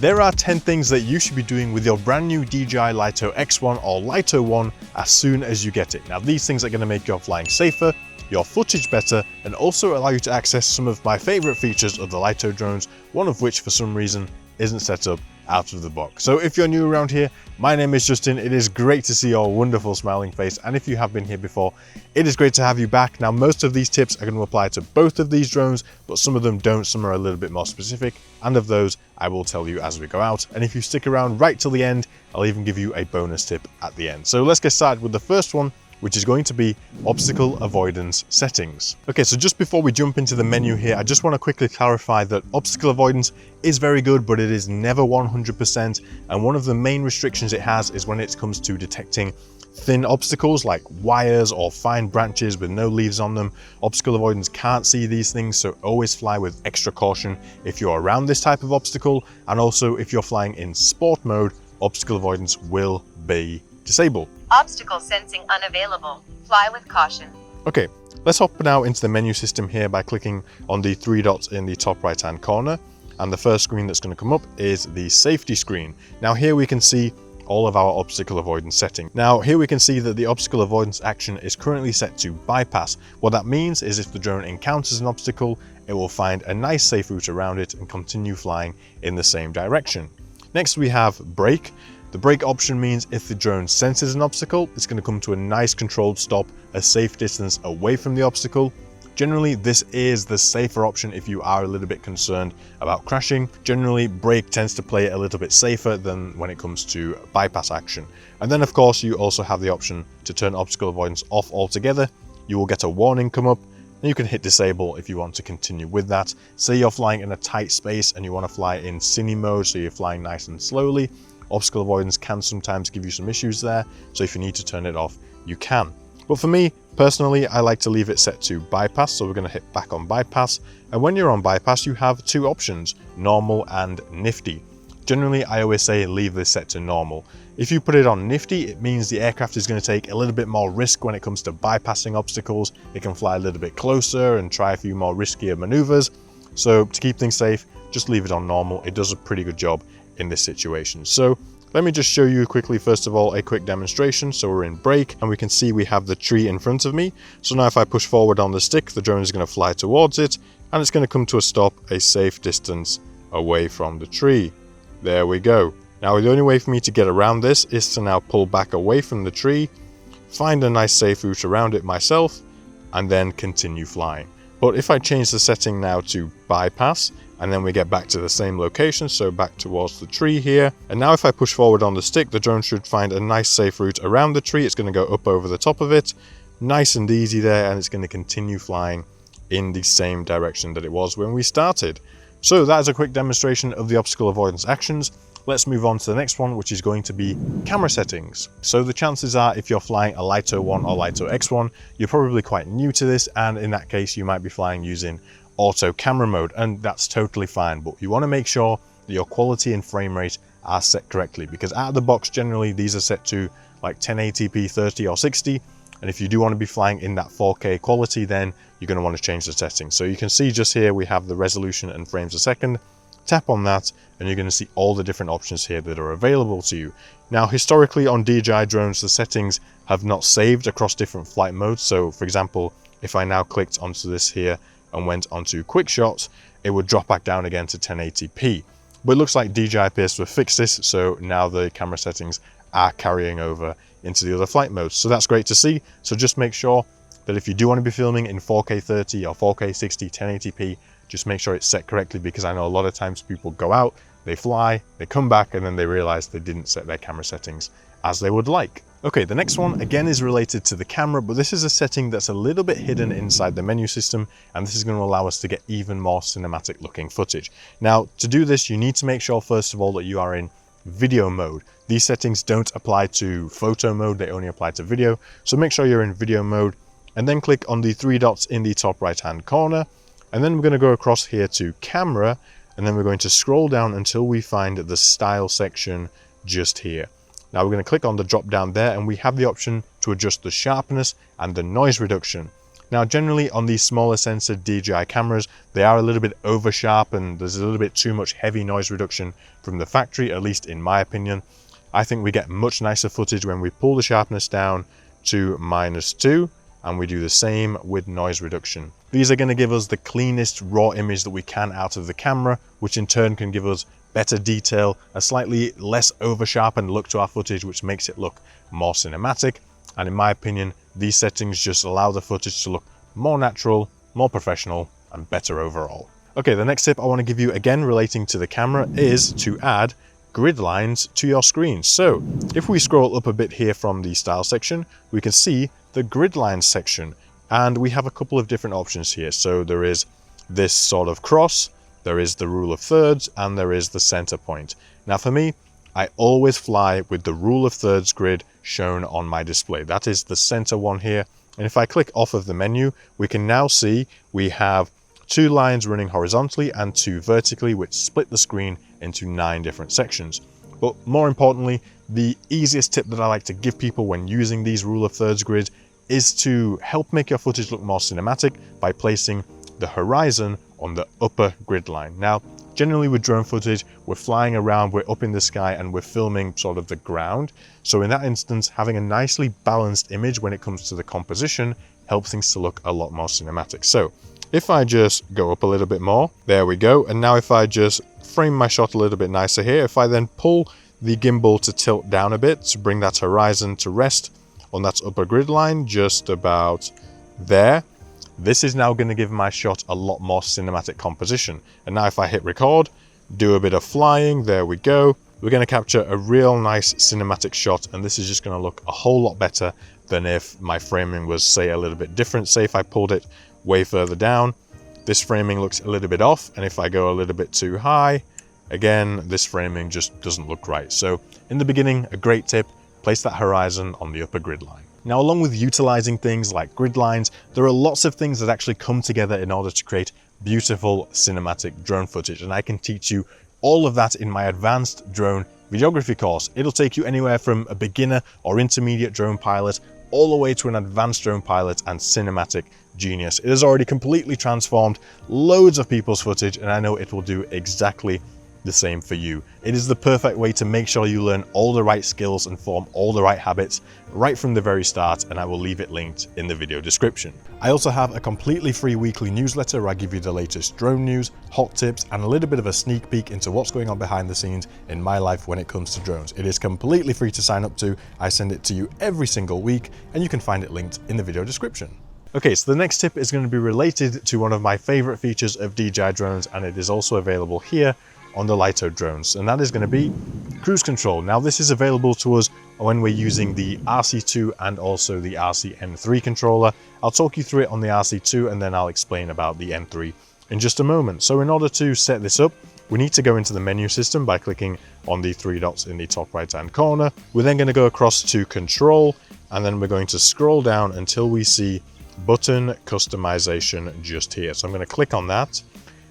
There are 10 things that you should be doing with your brand new DJI Lito X1 or Lito 1 as soon as you get it. Now these things are going to make your flying safer, your footage better, and also allow you to access some of my favorite features of the Lito drones, one of which for some reason isn't set up out of the box. So if you're new around here, my name is Justin. It is great to see your wonderful smiling face, and if you have been here before, it is great to have you back. Now most of these tips are going to apply to both of these drones, but some of them don't, some are a little bit more specific, and of those I will tell you as we go out. And if you stick around right till the end, I'll even give you a bonus tip at the end. So let's get started with the first one, which is going to be obstacle avoidance settings. Okay, so just before we jump into the menu here, I just want to quickly clarify that obstacle avoidance is very good, but it is never 100%. And one of the main restrictions it has is when it comes to detecting thin obstacles like wires or fine branches with no leaves on them. Obstacle avoidance can't see these things, so always fly with extra caution if you're around this type of obstacle. And also if you're flying in sport mode, obstacle avoidance will be disabled. Obstacle sensing unavailable. Fly with caution. Okay, let's hop now into the menu system here by clicking on the three dots in the top right hand corner. And the first screen that's going to come up is the safety screen. Now here we can see all of our obstacle avoidance settings. Now here we can see that the obstacle avoidance action is currently set to bypass. What that means is if the drone encounters an obstacle, it will find a nice safe route around it and continue flying in the same direction. Next we have brake. The brake option means if the drone senses an obstacle, it's going to come to a nice controlled stop, a safe distance away from the obstacle. Generally, this is the safer option if you are a little bit concerned about crashing. Generally, brake tends to play a little bit safer than when it comes to bypass action. And then of course, you also have the option to turn obstacle avoidance off altogether. You will get a warning come up, and you can hit disable if you want to continue with that. Say you're flying in a tight space and you want to fly in cine mode, so you're flying nice and slowly. Obstacle avoidance can sometimes give you some issues there, so if you need to turn it off, you can. But for me, personally, I like to leave it set to bypass, so we're going to hit back on bypass. And when you're on bypass, you have two options, normal and nifty. Generally, I always say leave this set to normal. If you put it on nifty, it means the aircraft is going to take a little bit more risk when it comes to bypassing obstacles. It can fly a little bit closer and try a few more riskier maneuvers. So to keep things safe, just leave it on normal. It does a pretty good job in this situation. So let me just show you quickly, first of all, a quick demonstration. So we're in brake and we can see we have the tree in front of me. So now if I push forward on the stick, the drone is going to fly towards it and it's going to come to a stop a safe distance away from the tree. There we go. Now the only way for me to get around this is to now pull back away from the tree, find a nice safe route around it myself, and then continue flying. But if I change the setting now to bypass, and then we get back to the same location, so back towards the tree here. And now if I push forward on the stick, the drone should find a nice safe route around the tree. It's going to go up over the top of it, nice and easy there, and it's going to continue flying in the same direction that it was when we started. So that is a quick demonstration of the obstacle avoidance actions. Let's move on to the next one, which is going to be camera settings. So the chances are if you're flying a Lito 1 or Lito X1, you're probably quite new to this, and in that case you might be flying using auto camera mode, and that's totally fine. But you want to make sure that your quality and frame rate are set correctly, because out of the box generally these are set to like 1080p 30 or 60, and if you do want to be flying in that 4K quality, then you're going to want to change the settings. So you can see just here we have the resolution and frames a second. Tap on that and you're going to see all the different options here that are available to you. Now historically on DJI drones, the settings have not saved across different flight modes. So for example, if I now clicked onto this here and went onto quick shots, it would drop back down again to 1080p. But it looks like DJI appears to have fixed this, so now the camera settings are carrying over into the other flight modes. So that's great to see. So just make sure that if you do want to be filming in 4K 30 or 4K 60, 1080p, just make sure it's set correctly, because I know a lot of times people go out, they fly, they come back, and then they realize they didn't set their camera settings as they would like. Okay, the next one again is related to the camera, but this is a setting that's a little bit hidden inside the menu system, and this is going to allow us to get even more cinematic looking footage. Now, to do this, you need to make sure first of all that you are in video mode. These settings don't apply to photo mode, they only apply to video. So make sure you're in video mode, and then click on the three dots in the top right hand corner. And then we're going to go across here to camera, and then we're going to scroll down until we find the style section just here. Now we're going to click on the drop down there, and we have the option to adjust the sharpness and the noise reduction. Now, generally on these smaller sensor DJI cameras, they are a little bit over sharp and there's a little bit too much heavy noise reduction from the factory, at least in my opinion. I think we get much nicer footage when we pull the sharpness down to -2 and we do the same with noise reduction. These are going to give us the cleanest raw image that we can out of the camera, which in turn can give us better detail, a slightly less over sharpened look to our footage, which makes it look more cinematic. And in my opinion, these settings just allow the footage to look more natural, more professional, and better overall. Okay, the next tip I want to give you, again relating to the camera, is to add grid lines to your screen. So if we scroll up a bit here from the style section, we can see the grid lines section, and we have a couple of different options here. So there is this sort of cross, there is the rule of thirds, and there is the center point. Now for me, I always fly with the rule of thirds grid shown on my display. That is the center one here. And if I click off of the menu, we can now see we have 2 lines running horizontally and 2 vertically, which split the screen into 9 different sections. But more importantly, the easiest tip that I like to give people when using these rule of thirds grids is to help make your footage look more cinematic by placing the horizon on the upper grid line. Now, generally with drone footage, we're flying around, we're up in the sky, and we're filming sort of the ground. So in that instance, having a nicely balanced image when it comes to the composition helps things to look a lot more cinematic. So if I just go up a little bit more, there we go. And now if I just frame my shot a little bit nicer here, if I then pull the gimbal to tilt down a bit to bring that horizon to rest on that upper grid line, just about there, this is now going to give my shot a lot more cinematic composition. And now if I hit record, do a bit of flying, there we go. We're going to capture a real nice cinematic shot, and this is just going to look a whole lot better than if my framing was, say, a little bit different. Say if I pulled it way further down, this framing looks a little bit off, and if I go a little bit too high, again, this framing just doesn't look right. So in the beginning, a great tip, place that horizon on the upper grid line. Now, along with utilizing things like grid lines, there are lots of things that actually come together in order to create beautiful cinematic drone footage, and I can teach you all of that in my advanced drone videography course. It'll take you anywhere from a beginner or intermediate drone pilot all the way to an advanced drone pilot and cinematic genius. It has already completely transformed loads of people's footage, and I know it will do exactly the same for you. It is the perfect way to make sure you learn all the right skills and form all the right habits right from the very start, and I will leave it linked in the video description. I also have a completely free weekly newsletter where I give you the latest drone news, hot tips, and a little bit of a sneak peek into what's going on behind the scenes in my life when it comes to drones. It is completely free to sign up to. I send it to you every single week, and you can find it linked in the video description. Okay, so the next tip is going to be related to one of my favorite features of DJI drones, and it is also available here on the Lito drones, and that is going to be cruise control. Now, this is available to us when we're using the RC2 and also the RC-M3 controller. I'll talk you through it on the RC2 and then I'll explain about the M3 in just a moment. So in order to set this up, we need to go into the menu system by clicking on the 3 dots in the top right hand corner. We're then going to go across to control, and then we're going to scroll down until we see button customization just here. So I'm going to click on that.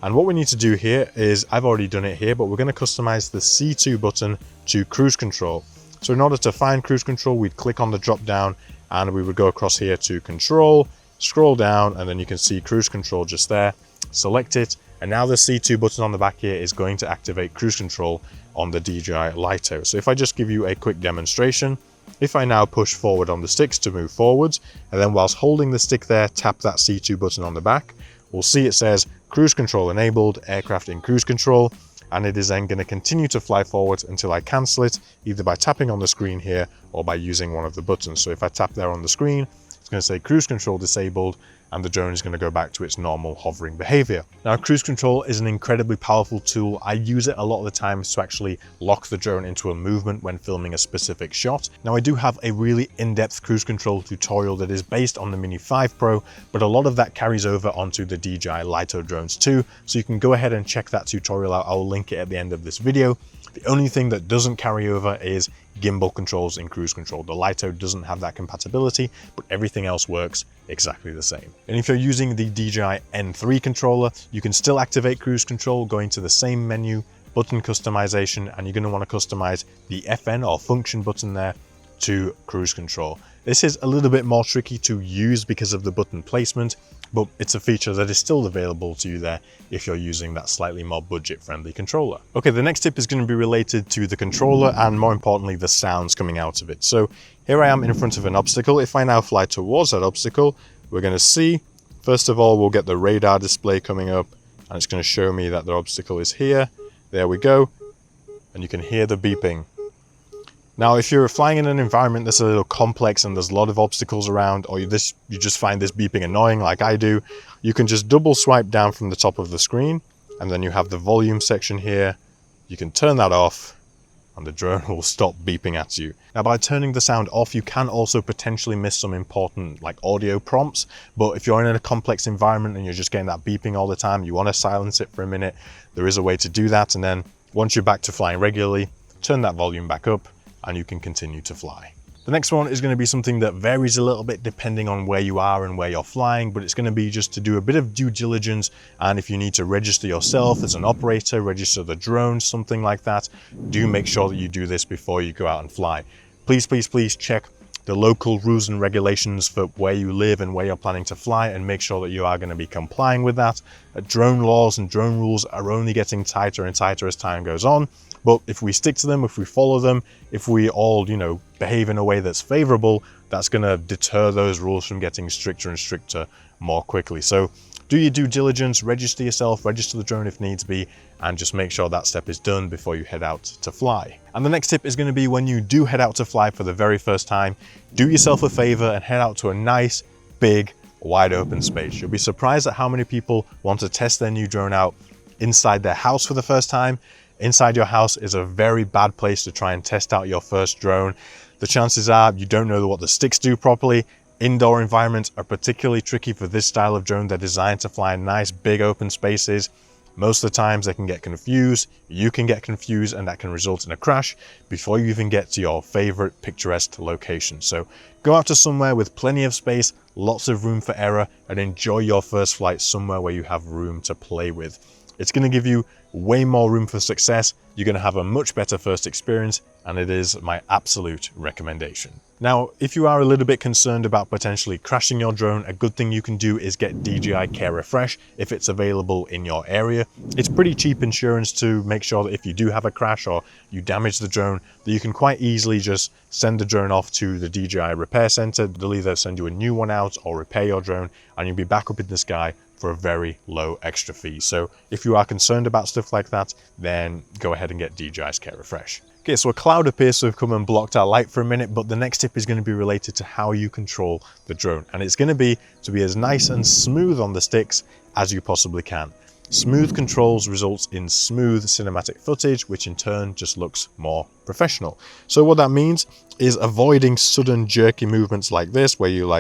And what we need to do here is, I've already done it here, but we're going to customize the C2 button to cruise control. So in order to find cruise control, we'd click on the drop down and we would go across here to control, scroll down, and then you can see cruise control just there. Select it, and now the C2 button on the back here is going to activate cruise control on the DJI Lito. So if I just give you a quick demonstration, if I now push forward on the sticks to move forwards, and then whilst holding the stick there, tap that C2 button on the back, we'll see it says cruise control enabled, aircraft in cruise control, and it is then going to continue to fly forward until I cancel it, either by tapping on the screen here or by using one of the buttons. So if I tap there on the screen, it's going to say cruise control disabled, and the drone is going to go back to its normal hovering behavior. Now, cruise control is an incredibly powerful tool. I use it a lot of the times to actually lock the drone into a movement when filming a specific shot. Now, I do have a really in-depth cruise control tutorial that is based on the Mini 5 Pro, but a lot of that carries over onto the DJI Lito drones too. So you can go ahead and check that tutorial out. I'll link it at the end of this video. The only thing that doesn't carry over is gimbal controls in cruise control. The Lito doesn't have that compatibility, but everything else works exactly the same. And if you're using the DJI N3 controller, you can still activate cruise control going to the same menu, button customization, and you're going to want to customize the FN or function button there to cruise control. This is a little bit more tricky to use because of the button placement, but it's a feature that is still available to you there if you're using that slightly more budget-friendly controller. Okay, the next tip is going to be related to the controller and more importantly, the sounds coming out of it. So here I am in front of an obstacle. If I now fly towards that obstacle, we're going to see, first of all, we'll get the radar display coming up and it's going to show me that the obstacle is here. There we go. And you can hear the beeping. Now, if you're flying in an environment that's a little complex and there's a lot of obstacles around, or you just find this beeping annoying like I do, you can just double swipe down from the top of the screen, and then you have the volume section here. You can turn that off, and the drone will stop beeping at you. Now, by turning the sound off, you can also potentially miss some important like audio prompts, but if you're in a complex environment and you're just getting that beeping all the time, you want to silence it for a minute, there is a way to do that, and then once you're back to flying regularly, turn that volume back up, and you can continue to fly. The next one is going to be something that varies a little bit depending on where you are and where you're flying, but it's going to be just to do a bit of due diligence, and if you need to register yourself as an operator, register the drone, something like that, do make sure that you do this before you go out and fly. Please, please, please check the local rules and regulations for where you live and where you're planning to fly, and make sure that you are going to be complying with that. Drone laws and drone rules are only getting tighter and tighter as time goes on. But if we stick to them, if we follow them, if we all, behave in a way that's favorable, that's going to deter those rules from getting stricter and stricter more quickly. So do your due diligence, register yourself, register the drone if needs be, and just make sure that step is done before you head out to fly. And the next tip is going to be when you do head out to fly for the very first time, do yourself a favor and head out to a nice, big, wide open space. You'll be surprised at how many people want to test their new drone out inside their house for the first time. Inside your house is a very bad place to try and test out your first drone. The chances are you don't know what the sticks do properly. Indoor environments are particularly tricky for this style of drone. They're designed to fly in nice big open spaces. Most of the times they can get confused, you can get confused, and that can result in a crash before you even get to your favorite picturesque location. So go out to somewhere with plenty of space, lots of room for error, and enjoy your first flight somewhere where you have room to play with. It's going to give you way more room for success. You're going to have a much better first experience, and it is my absolute recommendation. Now, if you are a little bit concerned about potentially crashing your drone, a good thing you can do is get DJI Care Refresh if it's available in your area. It's pretty cheap insurance to make sure that if you do have a crash or you damage the drone, that you can quite easily just send the drone off to the DJI repair center. They'll either send you a new one out or repair your drone, and you'll be back up in the sky for a very low extra fee. So if you are concerned about stuff like that, then go ahead and get DJI's Care Refresh. Okay, so a cloud appears to have come and blocked our light for a minute, but the next tip is going to be related to how you control the drone. And it's going to be as nice and smooth on the sticks as you possibly can. Smooth controls results in smooth cinematic footage, which in turn just looks more professional. So what that means is avoiding sudden jerky movements like this, where you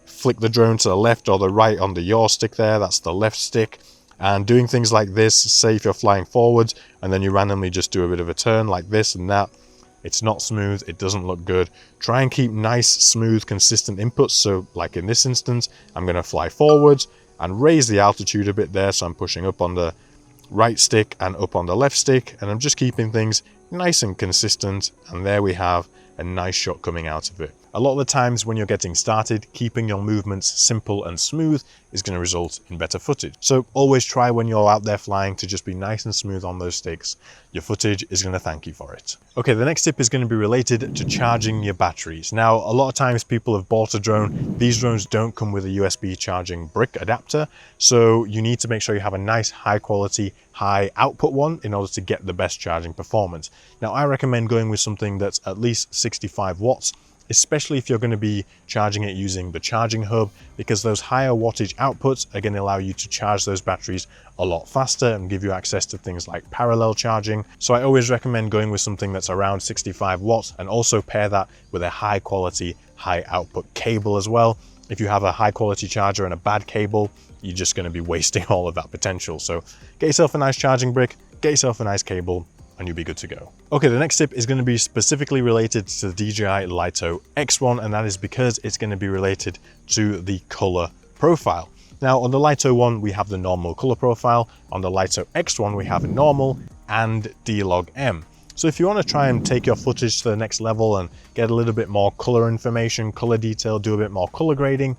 flick the drone to the left or the right on your stick there, that's the left stick. And doing things like this, say if you're flying forwards and then you randomly just do a bit of a turn like this and that, it's not smooth, it doesn't look good. Try and keep nice, smooth, consistent inputs. So like in this instance, I'm going to fly forwards and raise the altitude a bit there. So I'm pushing up on the right stick and up on the left stick, and I'm just keeping things nice and consistent. And there we have a nice shot coming out of it. A lot of the times when you're getting started, keeping your movements simple and smooth is going to result in better footage. So always try when you're out there flying to just be nice and smooth on those sticks. Your footage is going to thank you for it. Okay, the next tip is going to be related to charging your batteries. Now, a lot of times people have bought a drone. These drones don't come with a USB charging brick adapter. So you need to make sure you have a nice high quality, high output one in order to get the best charging performance. Now, I recommend going with something that's at least 65 watts, especially if you're going to be charging it using the charging hub, because those higher wattage outputs are going to allow you to charge those batteries a lot faster and give you access to things like parallel charging. So I always recommend going with something that's around 65 watts and also pair that with a high quality, high output cable as well. If you have a high quality charger and a bad cable, you're just going to be wasting all of that potential. So get yourself a nice charging brick, get yourself a nice cable, and you'll be good to go. Okay, the next tip is going to be specifically related to the DJI Lito X1, and that is because it's going to be related to the color profile. Now, on the Lito 1, we have the normal color profile. On the Lito X1, we have a normal and D-Log M. So if you want to try and take your footage to the next level and get a little bit more color information, color detail, do a bit more color grading,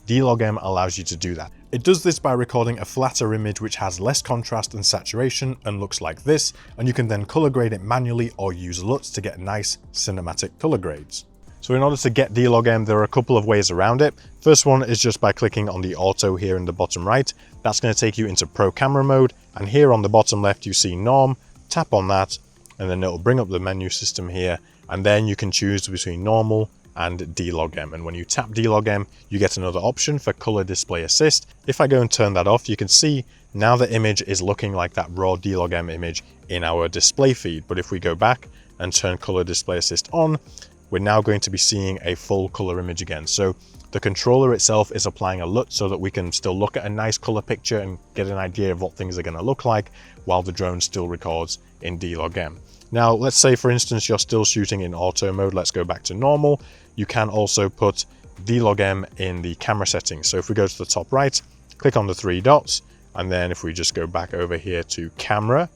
D-Log-M allows you to do that. It does this by recording a flatter image which has less contrast and saturation and looks like this, and you can then color grade it manually or use LUTs to get nice cinematic color grades. So in order to get D-Log-M, there are a couple of ways around it. First one is just by clicking on the auto here in the bottom right. That's going to take you into Pro Camera mode, and here on the bottom left you see Norm. Tap on that, and then it'll bring up the menu system here, and then you can choose between normal and D-Log-M. And when you tap D-Log-M, you get another option for Color Display Assist. If I go and turn that off, you can see now the image is looking like that raw D-Log-M image in our display feed. But if we go back and turn Color Display Assist on, we're now going to be seeing a full color image again. So the controller itself is applying a LUT so that we can still look at a nice color picture and get an idea of what things are going to look like while the drone still records in D-Log-M. Now, let's say for instance, you're still shooting in auto mode. Let's go back to normal. You can also put D-Log-M in the camera settings. So if we go to the top right, click on the three dots, and then if we just go back over here to camera,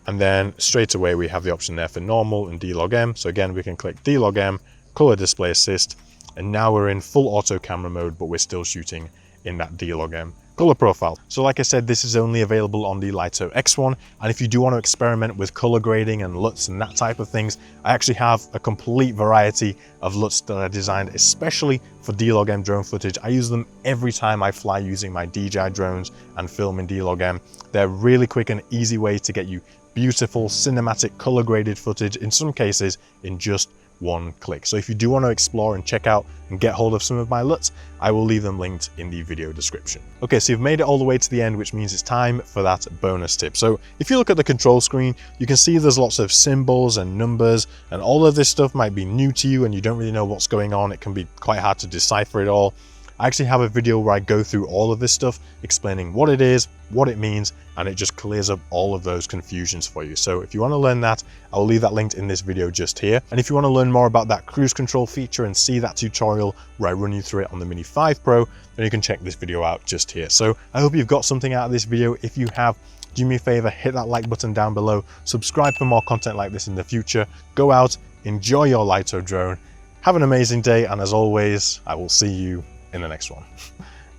and then straight away we have the option there for normal and D-Log-M. So again, we can click D-Log-M, Color Display Assist, and now we're in full auto camera mode, but we're still shooting in that D-Log-M color profile. So like I said, this is only available on the Lito X1, and if you do want to experiment with color grading and LUTs and that type of things, I actually have a complete variety of LUTs that I designed especially for D-Log-M drone footage. I use them every time I fly using my DJI drones and film in D-Log-M. They're really quick and easy way to get you beautiful cinematic color graded footage, in some cases in just one click. So if you do want to explore and check out and get hold of some of my LUTs, I will leave them linked in the video description. Okay, so you've made it all the way to the end, which means it's time for that bonus tip. So if you look at the control screen, you can see there's lots of symbols and numbers, and all of this stuff might be new to you and you don't really know what's going on. It can be quite hard to decipher it all. I actually have a video where I go through all of this stuff, explaining what it is, what it means, and it just clears up all of those confusions for you. So if you want to learn that, I'll leave that linked in this video just here. And if you want to learn more about that cruise control feature and see that tutorial where I run you through it on the Mini 5 Pro, then you can check this video out just here. So I hope you've got something out of this video. If you have, do me a favor, hit that like button down below, subscribe for more content like this in the future. Go out, enjoy your Lito drone, have an amazing day, and as always, I will see you in the next one.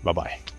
Bye-bye.